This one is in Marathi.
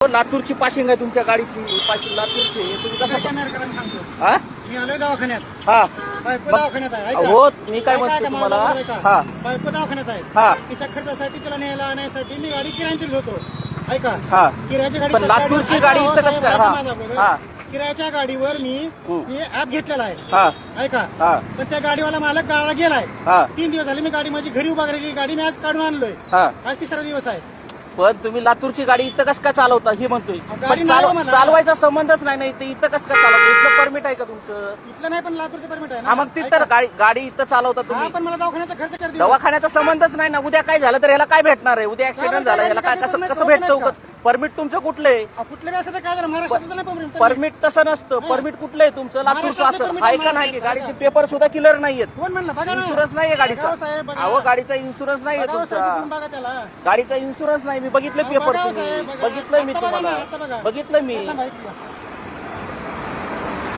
लातूरची पाशिंग आहे तुमच्या गाडीची, पाशिंग लातूरची. तुम्ही कसं सांगतो हा मी आलोय दवाखान्यात. हा बायको दवाखान्यात आहे. ऐका. हो मी काय ऐका, म्हणतो ऐका, तुम्हाला. माझं ऐका. हा बायको दवाखान्यात आहे. हा तिच्या खर्चासाठी तिला न्यायला आणण्यासाठी मी गाडी किरायाची होतो. ऐका. हा किरायाची गाडी पण लातूरची गाडी इथं कसं काय? हा किरायाच्या गाडीवर मी ऍप घेतलेला आहे. हा ऐका. हा पण त्या गाडीवाला मालक गावाला गेलाय. हा 3 दिवस झाले मी गाडी माझी घरी उभा केलेली गाडी मी आज काढून आणलोय. हा आज 3रा दिवस आहे. पण तुम्ही लातूरची गाडी इथं कसं काय चालवता हे म्हणतोय. गाडी पण नाही हो मला. चालवायचा संबंधच नाही ना इथं. इथं कसं काय चालवता? इथलं परमिट आहे का तुमचं? इथलं नाही पण लातूरचं परमिट आहे हा ना. मग तिथं गाडी इथं चालवता हा तुम्ही. पण मला दवाखान्याचा खर्च 4 दिवस. दवाखान्याचा संबंधच नाही ना. उद्या काय झालं तर ह्याला काय भेटणार आहे? उद्या ऍक्सिडेंट झाला ह्याला काय कसं कसं भेटतं? परमिट तुमचं कुठलं आहे? कुठलं असं तर काय झालं महाराष्ट्राचं नाही परमिट. परमिट तसं नसतं. परमिट कुठलं आहे तुमचं? लातूरचं असं आहे का नाही? गाडीचे पेपर सुद्धा क्लिअर नाहीयेत. कोण म्हणलं बघा ना. इन्शुरन्स नाहीये गाडीचा. बघावं साहेब, बघा. अहो गाडीचा इन्शुरन्स नाहीये बघावं साहेब, तुमचा. तुम्ही बघा त्याला. गाडीचा इन्शुरन्स नाही. मी बघितलं अहो, पेपर बघावं तुम्ही. साहेब, बघा. बघितलंय मी आता बघा तुम्हाला. ना, आता बघा. बघितलं मी. आता माहिती आहे.